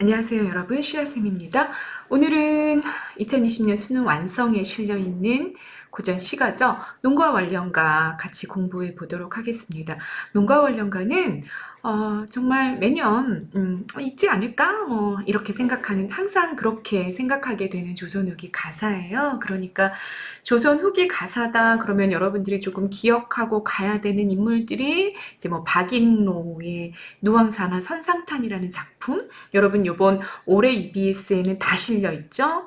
안녕하세요 여러분, 시아쌤입니다. 오늘은 2020년 수능 완성에 실려있는 고전 시가죠. 농가 원령가 같이 공부해 보도록 하겠습니다. 농가 원령가는 정말 매년 있지 않을까? 이렇게 생각하는, 항상 그렇게 생각하게 되는 조선 후기 가사예요. 그러니까 조선 후기 가사다 그러면 여러분들이 조금 기억하고 가야 되는 인물들이 이제 뭐 박인로의 누황사나 선상탄이라는 작품, 여러분 요번 올해 EBS에는 다 실려 있죠.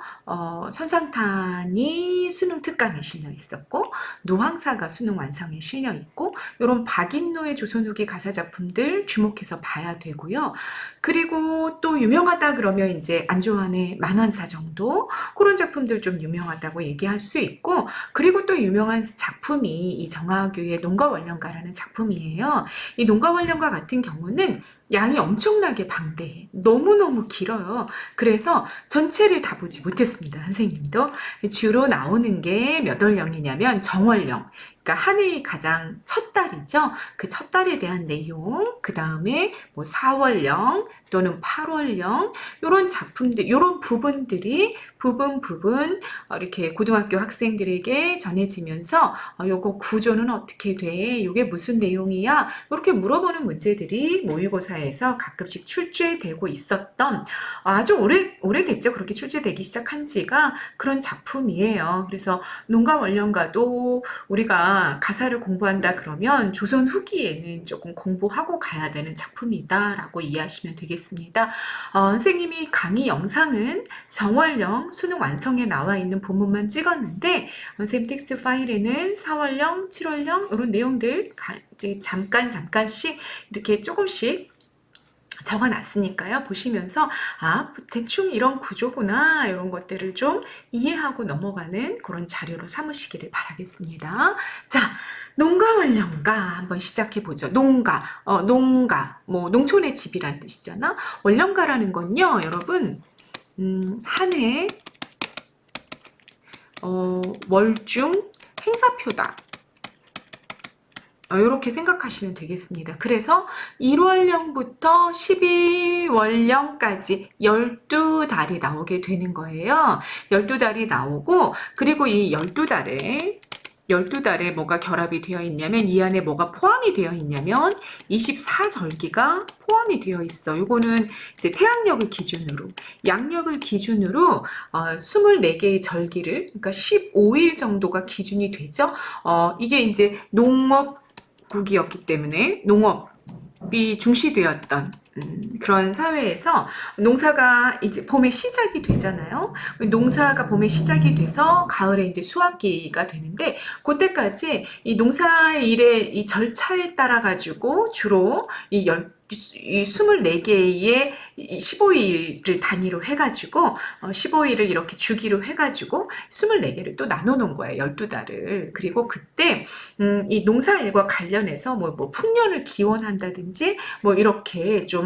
선상탄이 수능 특강에 실려 있었고 노황사가 수능 완성에 실려 있고, 이런 박인로의 조선 후기 가사 작품들 주목해서 봐야 되고요. 그리고 또 유명하다 그러면 이제 안조환의 만원사 정도, 그런 작품들 좀 유명하다고 얘기할 수 있고, 그리고 또 유명한 작품이 이 정하규의 농가원령가라는 작품이에요. 이 농가원령가 같은 경우는 양이 엄청나게 방대해. 너무너무 길어요. 그래서 전체를 다 보지 못했습니다. 선생님도. 주로 나오는 게 몇 월령이냐면 정월령. 그러니까 한 해의 가장 첫 달이죠. 그 첫 달에 대한 내용, 그 다음에 뭐 4월령 또는 8월령, 이런 작품들, 이런 부분들이 부분 이렇게 고등학교 학생들에게 전해지면서 요거 구조는 어떻게 돼? 요게 무슨 내용이야? 이렇게 물어보는 문제들이 모의고사에서 가끔씩 출제되고 있었던, 아주 오래됐죠. 그렇게 출제되기 시작한 지가. 그런 작품이에요. 그래서 농가 원령가도 우리가 가사를 공부한다 그러면 조선 후기에는 조금 공부하고 가야 되는 작품이다 라고 이해하시면 되겠습니다. 선생님이 강의 영상은 정월령 수능 완성에 나와 있는 본문만 찍었는데, 선생님 텍스트 파일에는 4월령, 7월령 이런 내용들 잠깐씩 이렇게 조금씩 적어놨으니까요. 보시면서 대충 이런 구조구나, 이런 것들을 좀 이해하고 넘어가는 그런 자료로 삼으시기를 바라겠습니다. 자, 농가원령가 한번 시작해보죠. 농가, 뭐 농촌의 집이란 뜻이잖아. 원령가라는 건요, 여러분, 한 해 월중 행사표다, 이렇게 생각하시면 되겠습니다. 그래서 1월령부터 12월령까지 12달이 나오게 되는 거예요. 12달이 나오고, 그리고 이 12달에 뭐가 결합이 되어 있냐면, 이 안에 뭐가 포함이 되어 있냐면 24절기가 포함이 되어 있어. 요거는 이제 태양력을 기준으로, 양력을 기준으로 24개의 절기를, 그러니까 15일 정도가 기준이 되죠. 이게 이제 농업국이었기 때문에 농업이 중시되었던 그런 사회에서 농사가 이제 봄에 시작이 되잖아요. 농사가 봄에 시작이 돼서 가을에 이제 수확기가 되는데, 그때까지 이 농사일의 이 절차에 따라 가지고 주로 이 24개의 15일을 단위로 해가지고 15일을 이렇게 주기로 해가지고 24개를 또 나눠 놓은 거예요. 12달을. 그리고 그때 이 농사일과 관련해서 뭐 풍년을 기원한다든지 뭐 이렇게 좀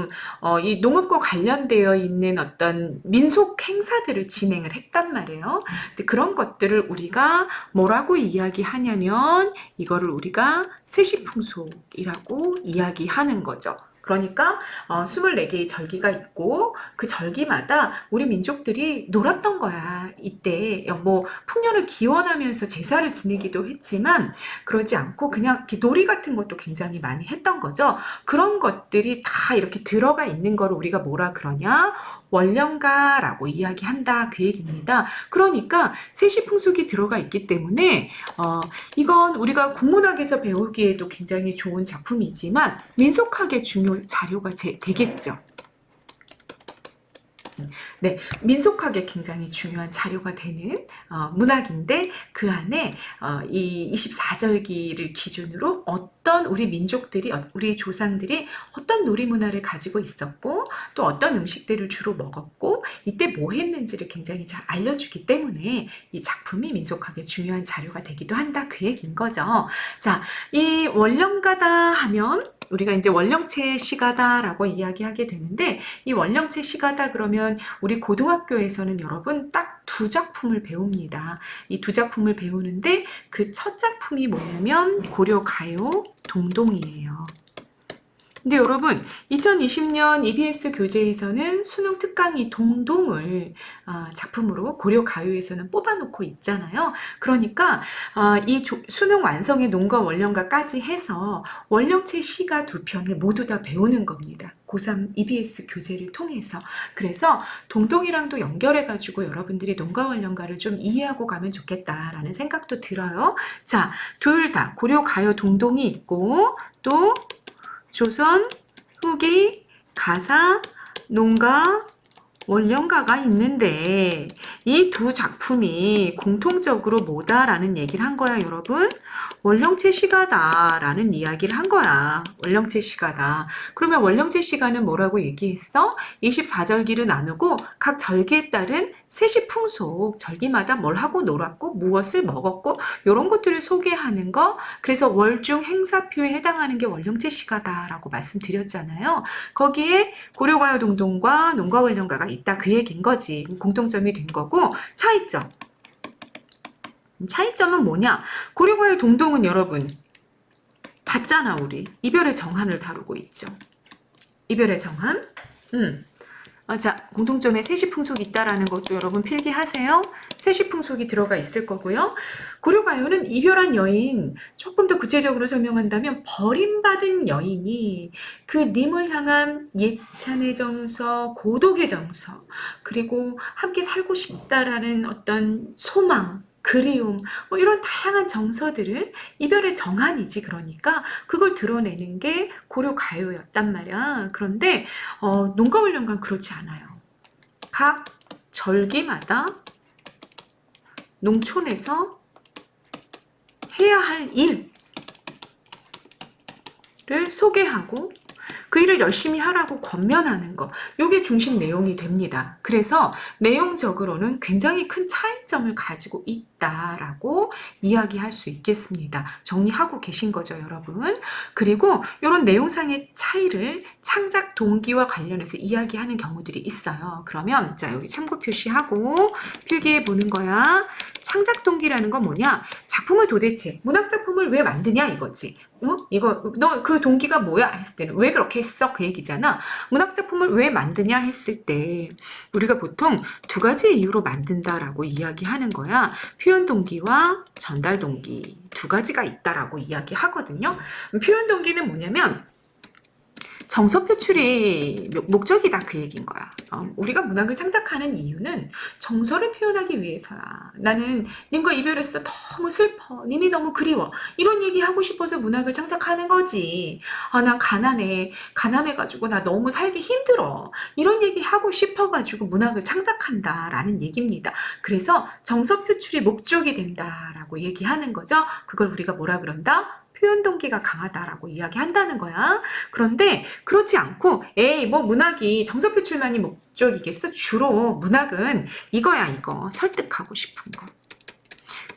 이 농업과 관련되어 있는 어떤 민속 행사들을 진행을 했단 말이에요. 근데 그런 것들을 우리가 뭐라고 이야기하냐면, 이거를 우리가 세시풍속이라고 이야기하는 거죠. 그러니까 24개의 절기가 있고, 그 절기마다 우리 민족들이 놀았던 거야. 이때 뭐 풍년을 기원하면서 제사를 지내기도 했지만, 그러지 않고 그냥 이렇게 놀이 같은 것도 굉장히 많이 했던 거죠. 그런 것들이 다 이렇게 들어가 있는 거를 우리가 뭐라 그러냐? 원령가라고 이야기한다, 그 얘기입니다. 그러니까 세시풍속이 들어가 있기 때문에 이건 우리가 국문학에서 배우기에도 굉장히 좋은 작품이지만 민속학의 중요 자료가 되겠죠. 네, 민속학에 굉장히 중요한 자료가 되는 문학인데, 그 안에 이 24절기를 기준으로 어떤 우리 민족들이, 우리 조상들이 어떤 놀이문화를 가지고 있었고, 또 어떤 음식들을 주로 먹었고, 이때 뭐 했는지를 굉장히 잘 알려주기 때문에 이 작품이 민속학의 중요한 자료가 되기도 한다, 그 얘기인 거죠. 자, 이 원령가다 하면 우리가 이제 원령체 시가다라고 이야기하게 되는데, 이 원령체 시가다 그러면 우리 고등학교에서는 여러분 딱 두 작품을 배웁니다. 이 두 작품을 배우는데, 그 첫 작품이 뭐냐면 고려가요 동동이에요. 근데 여러분 2020년 EBS 교재에서는 수능 특강이 동동을 작품으로 고려 가요에서는 뽑아놓고 있잖아요. 그러니까 이 수능 완성의 논과 원령가까지 해서 원령체 시가 2편을 모두 다 배우는 겁니다. 고3 EBS 교재를 통해서. 그래서 동동이랑도 연결해가지고 여러분들이 논과 원령가를 좀 이해하고 가면 좋겠다라는 생각도 들어요. 자, 둘 다 고려 가요 동동이 있고 또 조선 후기 가사 논가 원령가가 있는데 이 두 작품이 공통적으로 뭐다라는 얘기를 한 거야, 여러분? 원령체 시가다 라는 이야기를 한 거야. 원령체 시가다. 그러면 원령체 시가는 뭐라고 얘기했어? 24절기를 나누고 각 절기에 따른 세시풍속, 절기마다 뭘 하고 놀았고 무엇을 먹었고 이런 것들을 소개하는 거. 그래서 월중 행사표에 해당하는 게 원령체 시가다라고 말씀드렸잖아요. 거기에 고려가요 동동과 논과 원령가가 있다 그 얘기인 거지. 공통점이 된 거고. 차이점은 뭐냐? 고려가요 동동은 여러분 봤잖아. 우리 이별의 정한을 다루고 있죠. 이별의 정한. 자, 공통점에 세시풍속이 있다라는 것도 여러분 필기하세요. 세시풍속이 들어가 있을 거고요. 고려가요는 이별한 여인, 조금 더 구체적으로 설명한다면 버림받은 여인이 그 님을 향한 예찬의 정서, 고독의 정서, 그리고 함께 살고 싶다라는 어떤 소망, 그리움, 뭐 이런 다양한 정서들을 이별의 정한이지. 그러니까 그걸 드러내는 게 고려가요였단 말이야. 그런데 논과 원령과는 그렇지 않아요. 각 절기마다 농촌에서 해야 할 일을 소개하고 그 일을 열심히 하라고 권면하는 거, 이게 중심 내용이 됩니다. 그래서 내용적으로는 굉장히 큰 차이점을 가지고 있다라고 이야기할 수 있겠습니다. 정리하고 계신 거죠, 여러분? 그리고 이런 내용상의 차이를 창작 동기와 관련해서 이야기하는 경우들이 있어요. 그러면 자, 여기 참고 표시하고 필기해 보는 거야. 창작 동기라는 건 뭐냐? 작품을 도대체 문학작품을 왜 만드냐 이거지. 이거 너 그 동기가 뭐야 했을 때는 왜 그렇게 했어 그 얘기잖아. 문학작품을 왜 만드냐 했을 때 우리가 보통 두 가지 이유로 만든다라고 이야기하는 거야. 표현 동기와 전달 동기 두 가지가 있다라고 이야기하거든요. 표현 동기는 뭐냐면 정서 표출이 목적이다 그 얘기인 거야. 우리가 문학을 창작하는 이유는 정서를 표현하기 위해서야. 나는 님과 이별했어. 너무 슬퍼. 님이 너무 그리워. 이런 얘기 하고 싶어서 문학을 창작하는 거지. 나 가난해. 가난해가지고 나 너무 살기 힘들어. 이런 얘기 하고 싶어가지고 문학을 창작한다라는 얘기입니다. 그래서 정서 표출이 목적이 된다라고 얘기하는 거죠. 그걸 우리가 뭐라 그런다? 표현 동기가 강하다라고 이야기한다는 거야. 그런데 그렇지 않고 뭐 문학이 정서 표출만이 목적이겠어? 주로 문학은 이거야 이거. 설득하고 싶은 거.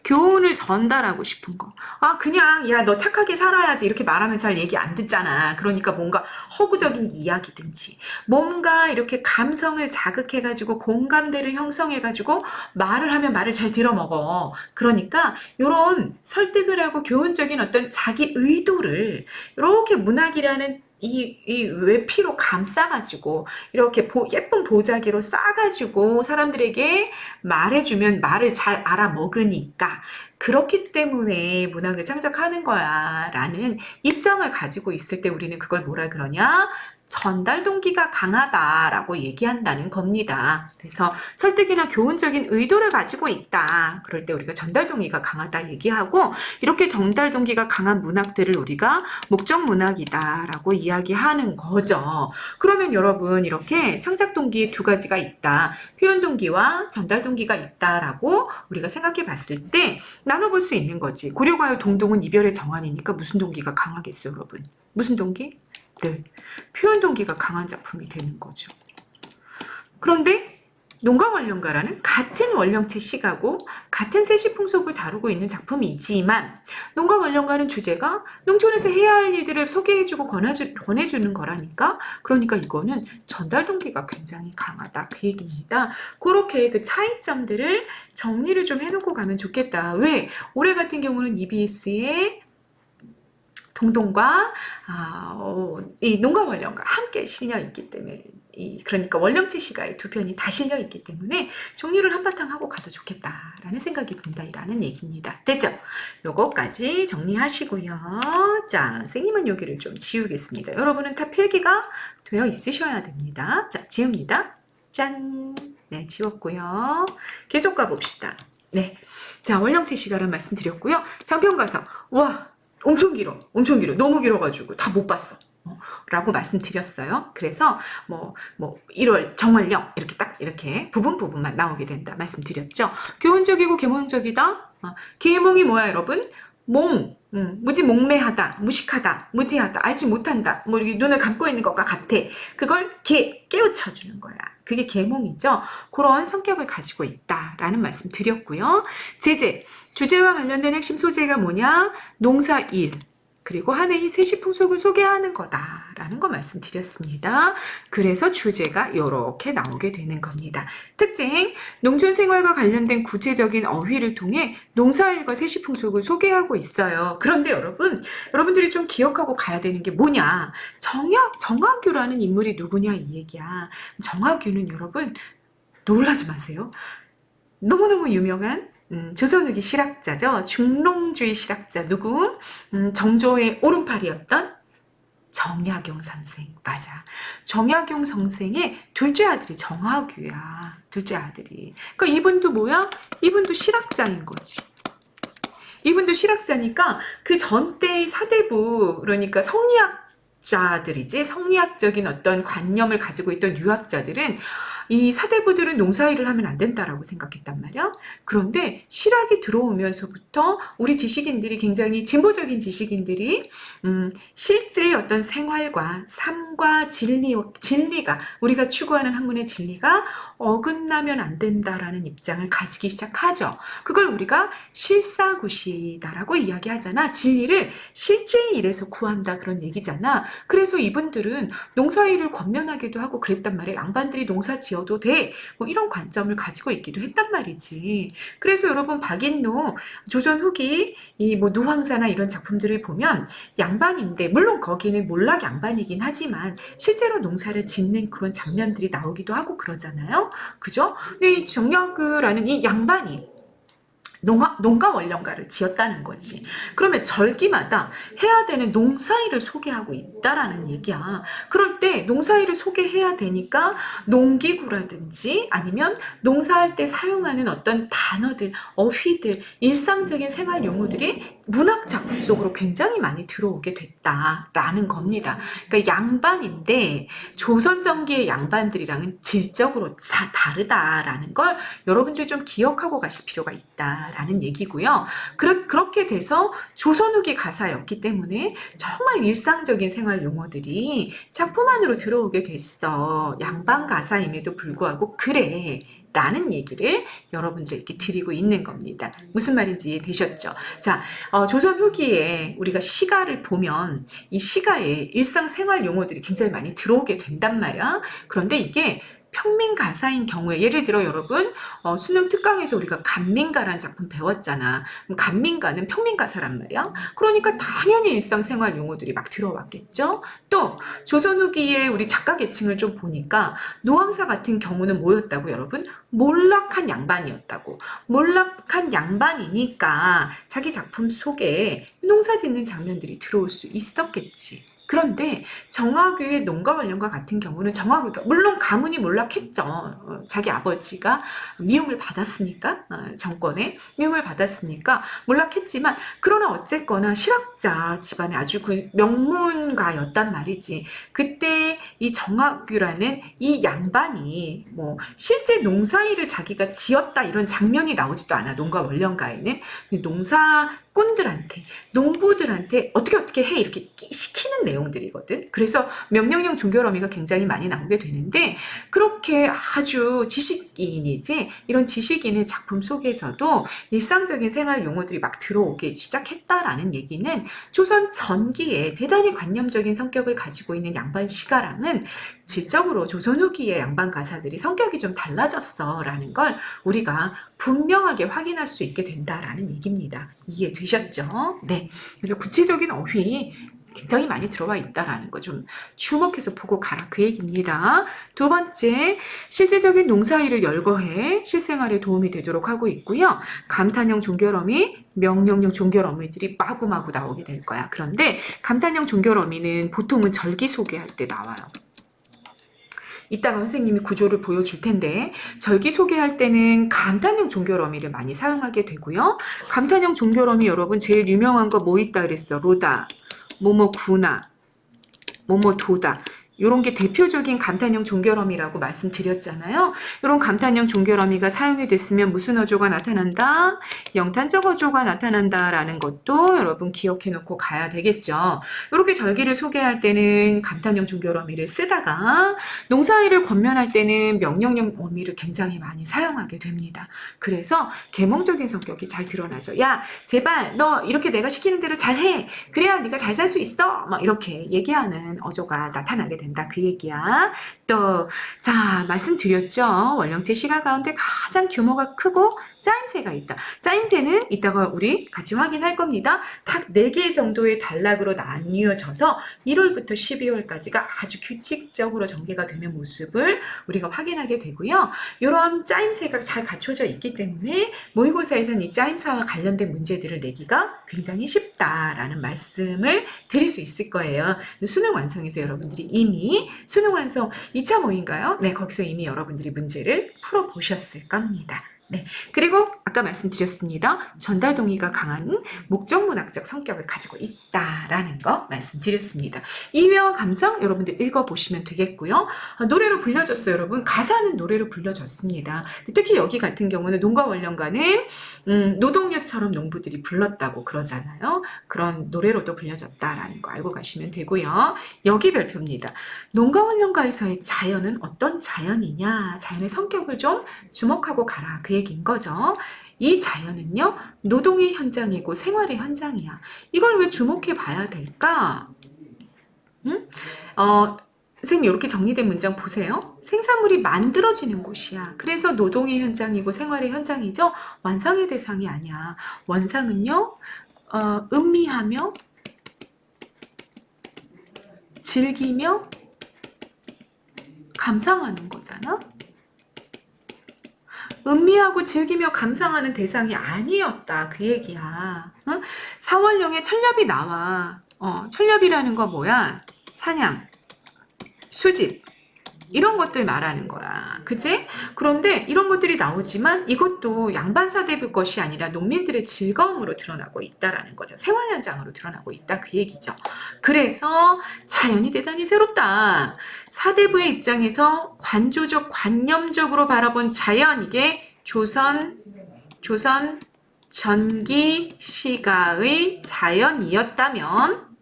교훈을 전달하고 싶은 거. 그냥 야 너 착하게 살아야지 이렇게 말하면 잘 얘기 안 듣잖아. 그러니까 뭔가 허구적인 이야기든지 뭔가 이렇게 감성을 자극해가지고 공감대를 형성해가지고 말을 하면 말을 잘 들어먹어. 그러니까 이런 설득을 하고 교훈적인 어떤 자기 의도를 이렇게 문학이라는 이 외피로 감싸가지고 이렇게 예쁜 보자기로 싸가지고 사람들에게 말해주면 말을 잘 알아먹으니까 그렇기 때문에 문학을 창작하는 거야 라는 입장을 가지고 있을 때 우리는 그걸 뭐라 그러냐? 전달 동기가 강하다라고 얘기한다는 겁니다. 그래서 설득이나 교훈적인 의도를 가지고 있다. 그럴 때 우리가 전달 동기가 강하다 얘기하고 이렇게 전달 동기가 강한 문학들을 우리가 목적 문학이다라고 이야기하는 거죠. 그러면 여러분 이렇게 창작 동기에 두 가지가 있다. 표현 동기와 전달 동기가 있다라고 우리가 생각해 봤을 때 나눠볼 수 있는 거지. 고려가요 동동은 이별의 정한이니까 무슨 동기가 강하겠어, 여러분? 무슨 동기? 네, 표현 동기가 강한 작품이 되는 거죠. 그런데 논과 원령가라는 같은 원령체 시가고 같은 세시풍속을 다루고 있는 작품이지만 논과 원령가는 주제가 농촌에서 해야 할 일들을 소개해주고 권해주는 거라니까. 그러니까 이거는 전달 동기가 굉장히 강하다 그 얘기입니다. 그렇게 그 차이점들을 정리를 좀 해놓고 가면 좋겠다. 왜? 올해 같은 경우는 EBS의 동동과 이 농가원령과 함께 실려 있기 때문에 그러니까 원령제 시가의 두 편이 다 실려 있기 때문에 정리를 한바탕 하고 가도 좋겠다라는 생각이 든다라는 얘기입니다. 됐죠? 요거까지 정리하시고요. 자, 선생님은 여기를 좀 지우겠습니다. 여러분은 다 필기가 되어 있으셔야 됩니다. 자, 지웁니다. 짠! 네, 지웠고요. 계속 가봅시다. 네. 자, 원령제 시가란 말씀 드렸고요. 장편가사. 와, 엄청 길어. 엄청 길어. 너무 길어가지고 다 못 봤어. 라고 말씀드렸어요. 그래서 1월 정월령 이렇게 딱 이렇게 부분만 나오게 된다 말씀드렸죠. 교훈적이고 계몽적이다. 계몽이 뭐야 여러분? 무지 몽매하다, 무식하다, 무지하다, 알지 못한다, 뭐 이렇게 눈을 감고 있는 것과 같아. 그걸 깨우쳐주는 거야. 그게 계몽이죠. 그런 성격을 가지고 있다라는 말씀 드렸고요. 제재, 주제와 관련된 핵심 소재가 뭐냐? 농사일. 그리고 한 해의 세시풍속을 소개하는 거다라는 거 말씀드렸습니다. 그래서 주제가 이렇게 나오게 되는 겁니다. 특징, 농촌생활과 관련된 구체적인 어휘를 통해 농사일과 세시풍속을 소개하고 있어요. 그런데 여러분들이 좀 기억하고 가야 되는 게 뭐냐? 정학규라는 인물이 누구냐 이 얘기야. 정학규는 여러분 놀라지 마세요. 너무너무 유명한 조선 후기 실학자죠. 중농주의 실학자 누구? 정조의 오른팔이었던 정약용 선생. 맞아. 정약용 선생의 둘째 아들이 정학규야. 둘째 아들이. 그러니까 이분도 뭐야? 이분도 실학자인 거지. 이분도 실학자니까 그 전때의 사대부, 그러니까 성리학자들이지, 성리학적인 어떤 관념을 가지고 있던 유학자들은 이 사대부들은 농사일을 하면 안 된다라고 생각했단 말이야. 그런데 실학이 들어오면서부터 우리 지식인들이, 굉장히 진보적인 지식인들이 실제의 어떤 생활과 삶과 진리가, 우리가 추구하는 학문의 진리가 어긋나면 안 된다라는 입장을 가지기 시작하죠. 그걸 우리가 실사구시다라고 이야기하잖아. 진리를 실제의 일에서 구한다 그런 얘기잖아. 그래서 이분들은 농사일을 권면하기도 하고 그랬단 말이에요. 양반들이 농사 지어도 돼. 뭐 이런 관점을 가지고 있기도 했단 말이지. 그래서 여러분 박인노 조선 후기 이 뭐 누황사나 이런 작품들을 보면 양반인데, 물론 거기는 몰락 양반이긴 하지만 실제로 농사를 짓는 그런 장면들이 나오기도 하고 그러잖아요. 그죠? 이 정약이라는 이 양반이 농가 원령가를 지었다는 거지. 그러면 절기마다 해야 되는 농사일을 소개하고 있다라는 얘기야. 그럴 때 농사일을 소개해야 되니까 농기구라든지 아니면 농사할 때 사용하는 어떤 단어들, 어휘들, 일상적인 생활 용어들이 문학 작품 속으로 굉장히 많이 들어오게 됐다라는 겁니다. 그러니까 양반인데 조선 전기의 양반들이랑은 질적으로 다 다르다라는 걸 여러분들이 좀 기억하고 가실 필요가 있다. 라는 얘기고요. 그렇게 돼서 조선 후기 가사였기 때문에 정말 일상적인 생활 용어들이 작품 안으로 들어오게 됐어. 양반 가사임에도 불구하고 그래. 라는 얘기를 여러분들에게 드리고 있는 겁니다. 무슨 말인지 이해되셨죠? 자, 조선 후기에 우리가 시가를 보면 이 시가에 일상생활 용어들이 굉장히 많이 들어오게 된단 말이야. 그런데 이게 평민 가사인 경우에, 예를 들어 여러분 수능 특강에서 우리가 간민가라는 작품 배웠잖아. 그럼 간민가는 평민 가사란 말이야. 그러니까 당연히 일상생활 용어들이 막 들어왔겠죠. 또 조선 후기에 우리 작가 계층을 좀 보니까 노황사 같은 경우는 뭐였다고 여러분? 몰락한 양반이었다고. 몰락한 양반이니까 자기 작품 속에 농사 짓는 장면들이 들어올 수 있었겠지. 그런데 정학규의 농가원령과 같은 경우는 정학규가 물론 가문이 몰락했죠. 자기 아버지가 미움을 받았으니까, 정권에 미움을 받았으니까 몰락했지만, 그러나 어쨌거나 실학자 집안의 아주 그 명문가였단 말이지. 그때 이 정학규라는 이 양반이 뭐 실제 농사일을 자기가 지었다 이런 장면이 나오지도 않아. 농가원령가에는 농사꾼들한테, 농부들한테 어떻게 해 이렇게 시키는 내용들이거든. 그래서 명령형 종결어미가 굉장히 많이 나오게 되는데, 그렇게 아주 지식인이지, 이런 지식인의 작품 속에서도 일상적인 생활 용어들이 막 들어오기 시작했다라는 얘기는 조선 전기에 대단히 관념적인 성격을 가지고 있는 양반 시가랑은 질적으로 조선 후기의 양반 가사들이 성격이 좀 달라졌어 라는 걸 우리가 분명하게 확인할 수 있게 된다라는 얘기입니다. 이해되시죠? 되셨죠? 네. 그래서 구체적인 어휘 굉장히 많이 들어와 있다라는 거 좀 주목해서 보고 가라 그 얘기입니다. 두 번째, 실제적인 농사일을 열거해 실생활에 도움이 되도록 하고 있고요. 감탄형 종결어미, 명령형 종결어미들이 마구마구 나오게 될 거야. 그런데 감탄형 종결어미는 보통은 절기 소개할 때 나와요. 이따가 선생님이 구조를 보여줄 텐데 절기 소개할 때는 감탄형 종결어미를 많이 사용하게 되고요. 감탄형 종결어미 여러분 제일 유명한 거 뭐 있다 그랬어? 로다, 뭐뭐구나, 뭐뭐도다. 이런 게 대표적인 감탄형 종결어미라고 말씀드렸잖아요. 이런 감탄형 종결어미가 사용이 됐으면 무슨 어조가 나타난다? 영탄적 어조가 나타난다라는 것도 여러분 기억해 놓고 가야 되겠죠. 이렇게 절기를 소개할 때는 감탄형 종결어미를 쓰다가 농사일을 권면할 때는 명령형 어미를 굉장히 많이 사용하게 됩니다. 그래서 계몽적인 성격이 잘 드러나죠. 야, 제발 너 이렇게 내가 시키는 대로 잘해. 그래야 네가 잘 살 수 있어. 막 이렇게 얘기하는 어조가 나타나게 된다. 그 얘기야. 또, 자, 말씀드렸죠. 원령체 시가 가운데 가장 규모가 크고 짜임새가 있다. 짜임새는 이따가 우리 같이 확인할 겁니다. 딱 4개 정도의 단락으로 나뉘어져서 1월부터 12월까지가 아주 규칙적으로 전개가 되는 모습을 우리가 확인하게 되고요. 이런 짜임새가 잘 갖춰져 있기 때문에 모의고사에서는 이 짜임새와 관련된 문제들을 내기가 굉장히 쉽다라는 말씀을 드릴 수 있을 거예요. 수능 완성에서 여러분들이 이미 수능 완성 2차 모의인가요? 네, 거기서 이미 여러분들이 문제를 풀어보셨을 겁니다. 네. 그리고 아까 말씀드렸습니다. 전달 동의가 강한 목적문학적 성격을 가지고 있다라는 거 말씀드렸습니다. 이외와 감성 여러분들 읽어보시면 되겠고요. 노래로 불려졌어요, 여러분. 가사는 노래로 불려졌습니다. 특히 여기 같은 경우는 농가 원령가는 노동요처럼 농부들이 불렀다고 그러잖아요. 그런 노래로도 불려졌다라는 거 알고 가시면 되고요. 여기 별표입니다. 농가 원령가에서의 자연은 어떤 자연이냐, 자연의 성격을 좀 주목하고 가라 그 얘기인 거죠. 이 자연은요, 노동의 현장이고 생활의 현장이야. 이걸 왜 주목해 봐야 될까? 선생님 이렇게 정리된 문장 보세요. 생산물이 만들어지는 곳이야. 그래서 노동의 현장이고 생활의 현장이죠. 완상의 대상이 아니야. 원상은요, 음미하며 즐기며 감상하는 거잖아. 음미하고 즐기며 감상하는 대상이 아니었다 그 얘기야. 응? 사월령에 철렵이 나와. 철렵이라는 거 뭐야? 사냥, 수집 이런 것들 말하는 거야. 그치? 그런데 이런 것들이 나오지만 이것도 양반사대부 것이 아니라 농민들의 즐거움으로 드러나고 있다라는 거죠. 생활 현장으로 드러나고 있다 그 얘기죠. 그래서 자연이 대단히 새롭다. 사대부의 입장에서 관조적 관념적으로 바라본 자연, 이게 조선 전기 시가의 자연이었다면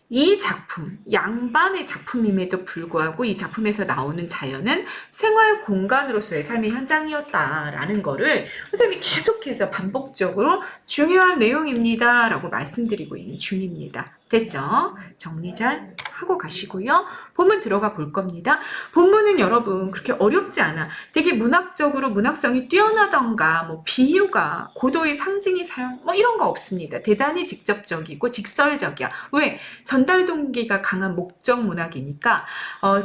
이 작품, 양반의 작품임에도 불구하고 이 작품에서 나오는 자연은 생활 공간으로서의 삶의 현장이었다라는 거를 선생님이 계속해서 반복적으로 중요한 내용입니다 라고 말씀드리고 있는 중입니다. 됐죠? 정리 잘 하고 가시고요. 본문 들어가 볼 겁니다. 본문은 여러분 그렇게 어렵지 않아. 되게 문학적으로 문학성이 뛰어나던가 뭐 비유가 고도의 상징이 사용 뭐 이런 거 없습니다. 대단히 직접적이고 직설적이야. 왜? 전달 동기가 강한 목적 문학이니까.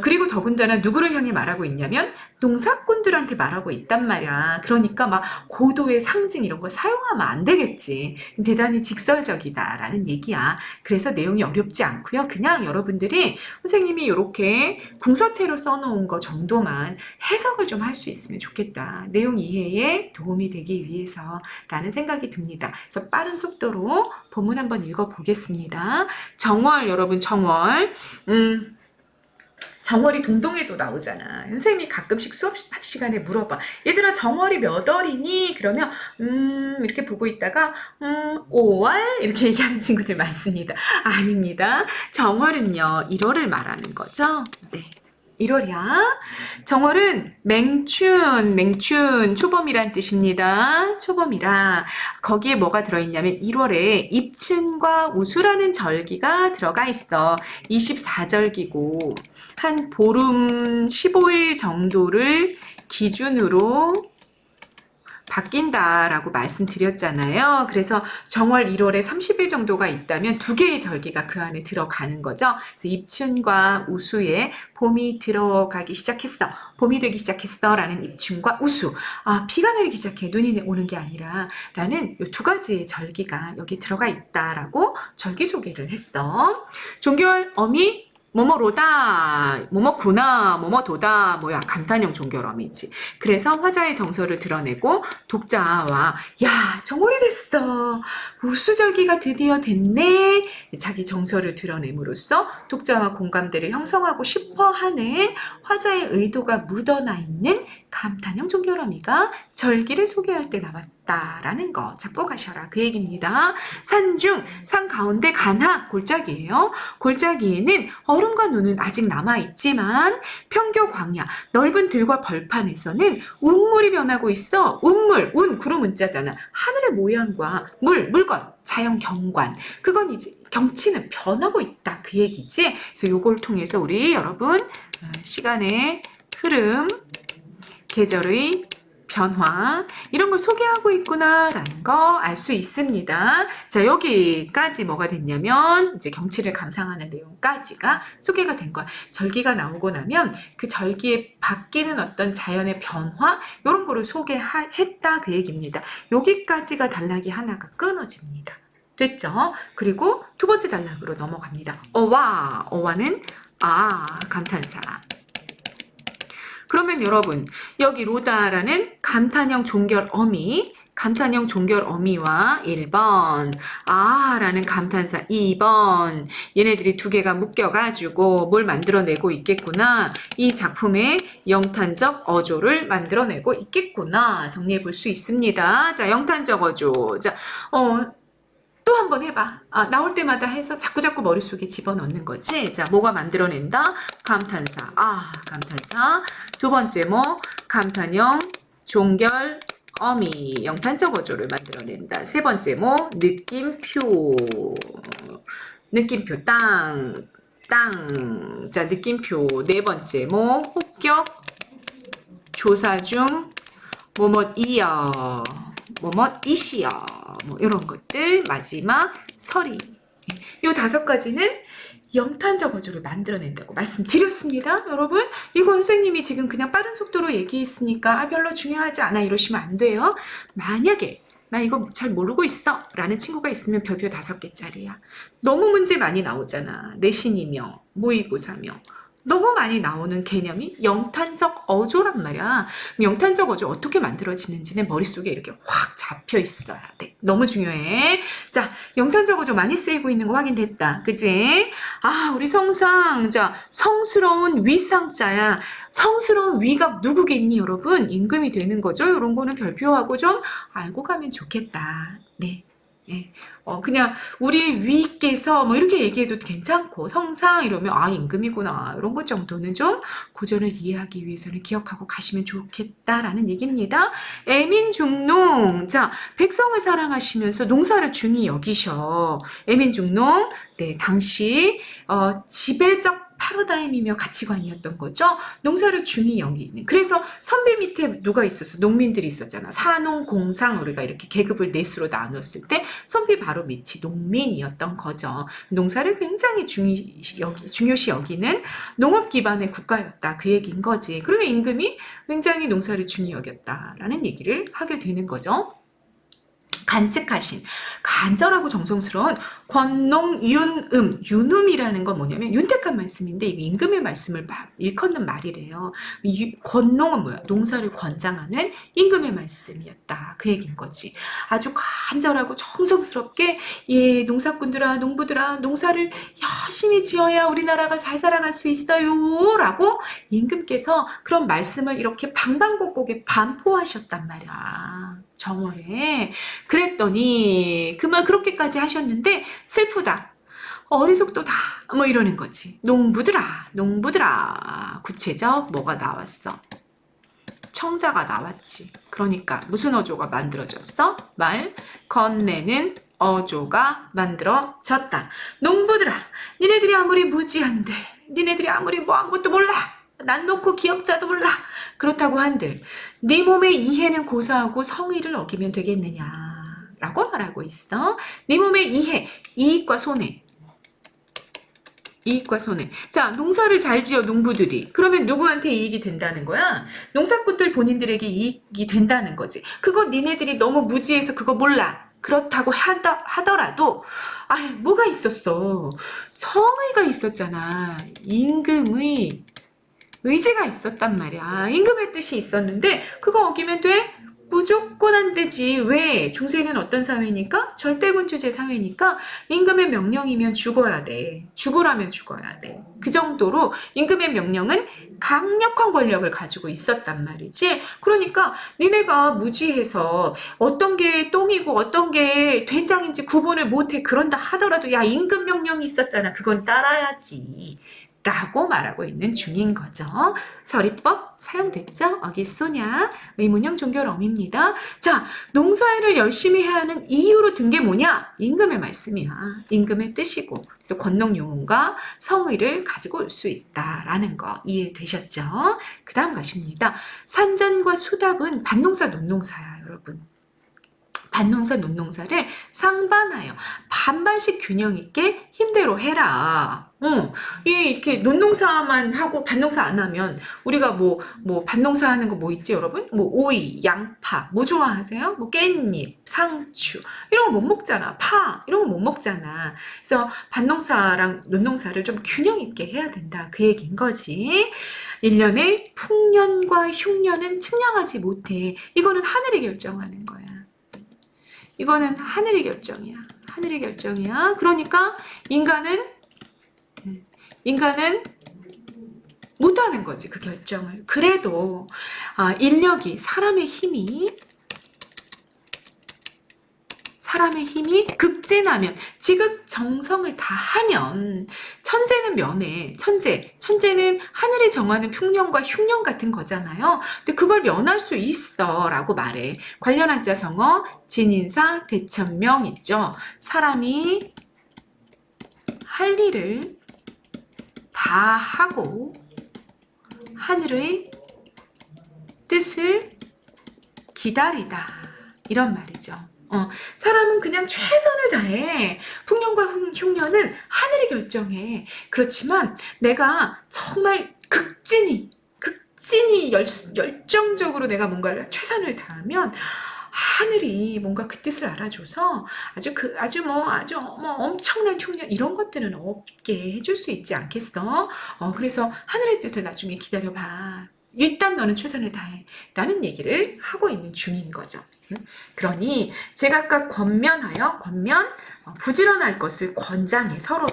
그리고 더군다나 누구를 향해 말하고 있냐면 농사꾼들한테 말하고 있단 말이야. 그러니까 막 고도의 상징 이런 거 사용하면 안 되겠지. 대단히 직설적이다라는 얘기야. 그래서 내용이 어렵지 않고요. 그냥 여러분들이 선생님이 이렇게 궁서체로 써놓은 거 정도만 해석을 좀 할 수 있으면 좋겠다. 내용 이해에 도움이 되기 위해서라는 생각이 듭니다. 그래서 빠른 속도로 본문 한번 읽어보겠습니다. 정월 여러분 정월 정월이 동동에도 나오잖아. 선생님이 가끔씩 수업 시간에 물어봐. 얘들아 정월이 몇 월이니? 그러면 이렇게 보고 있다가 5월 이렇게 얘기하는 친구들 많습니다. 아닙니다. 정월은요 1월을 말하는 거죠. 네. 1월이야. 정월은 맹춘, 초범이란 뜻입니다. 초범이라 거기에 뭐가 들어있냐면 1월에 입춘과 우수라는 절기가 들어가 있어. 24절기고 한 보름 15일 정도를 기준으로 바뀐다라고 말씀드렸잖아요. 그래서 정월 1월에 30일 정도가 있다면 두 개의 절기가 그 안에 들어가는 거죠. 그래서 입춘과 우수에 봄이 들어가기 시작했어. 봄이 되기 시작했어. 라는 입춘과 우수. 아, 비가 내리기 시작해. 눈이 오는 게 아니라 라는 이 두 가지의 절기가 여기 들어가 있다라고 절기 소개를 했어. 종결 어미 뭐뭐로다, 뭐뭐구나, 뭐뭐도다, 뭐야, 감탄형 종결어미지. 그래서 화자의 정서를 드러내고 독자와 야, 정월이 됐어. 우수절기가 드디어 됐네. 자기 정서를 드러냄으로써 독자와 공감대를 형성하고 싶어하는 화자의 의도가 묻어나 있는 감탄형 종결어미가 절기를 소개할 때 나왔다라는 거 잡고 가셔라. 그 얘기입니다. 산중, 산 가운데 간하, 골짜기예요. 골짜기에는 얼음과 눈은 아직 남아있지만 평교 광야, 넓은 들과 벌판에서는 운물이 변하고 있어. 운물, 운, 구름 운자잖아. 하늘의 모양과 물건, 자연 경관. 그건 이제 경치는 변하고 있다. 그 얘기지. 그래서 요걸 통해서 우리 여러분 시간의 흐름, 계절의 변화 이런 걸 소개하고 있구나라는 거 알 수 있습니다. 자, 여기까지 뭐가 됐냐면 이제 경치를 감상하는 내용까지가 소개가 된 거야. 절기가 나오고 나면 그 절기에 바뀌는 어떤 자연의 변화 이런 거를 소개했다 그 얘기입니다. 여기까지가 단락이 하나가 끊어집니다. 됐죠? 그리고 두 번째 단락으로 넘어갑니다. 어와는 감탄사. 그러면 여러분 여기 로다라는 감탄형 종결 어미와 1번 라는 감탄사 2번 얘네들이 두 개가 묶여가지고 뭘 만들어내고 있겠구나. 이 작품의 영탄적 어조를 만들어내고 있겠구나. 정리해 볼 수 있습니다. 자, 영탄적 어조. 자, 또 한 번 해봐. 나올 때마다 해서 자꾸자꾸 머릿속에 집어넣는 거지. 자, 뭐가 만들어낸다? 감탄사. 감탄사. 두 번째 감탄형 종결 어미 영탄적 어조를 만들어낸다. 세 번째 느낌표 땅. 자, 느낌표. 네 번째 혹격 조사 중 뭐뭇이여 뭐뭇이시여 이런 것들. 마지막 서리. 요 5가지는 영탄적 어조를 만들어낸다고 말씀드렸습니다. 여러분, 이거 선생님이 지금 그냥 빠른 속도로 얘기했으니까 별로 중요하지 않아 이러시면 안 돼요. 만약에 나 이거 잘 모르고 있어 라는 친구가 있으면 별표 5개짜리야. 너무 문제 많이 나오잖아. 내신이며 모의고사며 너무 많이 나오는 개념이 영탄적 어조란 말이야. 영탄적 어조 어떻게 만들어지는지는 머릿속에 이렇게 확 잡혀 있어야 돼. 너무 중요해. 자, 영탄적 어조 많이 쓰이고 있는 거 확인됐다. 그지? 우리 성상. 자, 성스러운 위상자야. 성스러운 위가 누구겠니, 여러분? 임금이 되는 거죠. 이런 거는 별표하고 좀 알고 가면 좋겠다. 네. 예. 그냥 우리 위께서 이렇게 얘기해도 괜찮고 성상 이러면 임금이구나 이런 것 정도는 좀 고전을 이해하기 위해서는 기억하고 가시면 좋겠다라는 얘기입니다. 애민중농. 자, 백성을 사랑하시면서 농사를 중히 여기셔. 애민중농. 네, 당시 지배적 패러다임이며 가치관이었던 거죠. 농사를 중히 여기는. 그래서 선비 밑에 누가 있었어? 농민들이 있었잖아. 사농, 공상 우리가 이렇게 계급을 넷으로 나눴을 때 선비 바로 밑이 농민이었던 거죠. 농사를 굉장히 중요시 여기는 농업 기반의 국가였다. 그 얘기인 거지. 그러면 임금이 굉장히 농사를 중히 여겼다라는 얘기를 하게 되는 거죠. 간직하신 간절하고 정성스러운 권농 윤음이라는 건 뭐냐면 윤택한 말씀인데 이거 임금의 말씀을 일컫는 말이래요. 권농은 뭐야? 농사를 권장하는 임금의 말씀이었다. 그 얘기인 거지. 아주 간절하고 정성스럽게 농사꾼들아 농부들아 농사를 열심히 지어야 우리나라가 잘 살아갈 수 있어요 라고 임금께서 그런 말씀을 이렇게 방방곡곡에 반포하셨단 말이야. 정월에. 그랬더니 그만 그렇게까지 하셨는데 슬프다. 어리석도다. 이러는 거지. 농부들아. 구체적 뭐가 나왔어? 청자가 나왔지. 그러니까 무슨 어조가 만들어졌어? 말 건네는 어조가 만들어졌다. 농부들아, 니네들이 아무리 무지한데, 니네들이 아무리 아무것도 몰라. 난 놓고 기억자도 몰라. 그렇다고 한들 네 몸의 이해는 고사하고 성의를 어기면 되겠느냐라고 말하고 있어. 네 몸의 이해, 이익과 손해. 이익과 손해. 자, 농사를 잘 지어 농부들이. 그러면 누구한테 이익이 된다는 거야? 농사꾼들 본인들에게 이익이 된다는 거지. 그거 니네들이 너무 무지해서 그거 몰라. 그렇다고 하더라도 뭐가 있었어. 성의가 있었잖아. 임금의 의지가 있었단 말이야. 임금의 뜻이 있었는데 그거 어기면 돼? 무조건 안 되지. 왜? 중세는 어떤 사회니까? 절대군주제 사회니까 임금의 명령이면 죽어야 돼. 죽으라면 죽어야 돼. 그 정도로 임금의 명령은 강력한 권력을 가지고 있었단 말이지. 그러니까 니네가 무지해서 어떤 게 똥이고 어떤 게 된장인지 구분을 못해. 그런다 하더라도 야, 임금 명령이 있었잖아. 그건 따라야지. 라고 말하고 있는 중인 거죠. 서리법 사용됐죠? 어기소냐 의문형 종결어미입니다. 자, 농사일을 열심히 해야 하는 이유로 든 게 뭐냐? 임금의 말씀이야. 임금의 뜻이고 그래서 권능유문과 성의를 가지고 올 수 있다라는 거 이해되셨죠? 그 다음 가십니다. 산전과 수답은 밭농사 논농사야 여러분. 밭농사 논농사를 상반하여 반반씩 균형 있게 힘대로 해라. 이렇게 논농사만 하고 밭농사 안 하면 우리가 뭐 밭농사 하는 거 뭐 있지 여러분? 뭐 오이, 양파 뭐 좋아하세요? 뭐 깻잎, 상추 이런 거 못 먹잖아. 파 이런 거 못 먹잖아. 그래서 밭농사랑 논농사를 좀 균형 있게 해야 된다. 그 얘기인 거지. 1년에 풍년과 흉년은 측량하지 못해. 이거는 하늘이 결정하는 거야. 이거는 하늘의 결정이야. 하늘의 결정이야. 그러니까 인간은 못하는 거지. 그 결정을. 그래도 인력이 사람의 힘이 극진하면 지극정성을 다하면 천재는 면해. 천재는 하늘이 정하는 풍년과 흉년 같은 거잖아요. 근데 그걸 면할 수 있어 라고 말해. 관련한 자성어 진인사 대천명 있죠. 사람이 할 일을 다 하고 하늘의 뜻을 기다리다 이런 말이죠. 사람은 그냥 최선을 다해. 풍년과 흉년은 하늘이 결정해. 그렇지만 내가 정말 극진히 열정적으로 내가 뭔가를 최선을 다하면 하늘이 뭔가 그 뜻을 알아줘서 아주 엄청난 흉년 이런 것들은 없게 해줄 수 있지 않겠어? 그래서 하늘의 뜻을 나중에 기다려봐. 일단 너는 최선을 다해. 라는 얘기를 하고 있는 중인 거죠. 그러니 제가 아까 권면 부지런할 것을 권장해 서로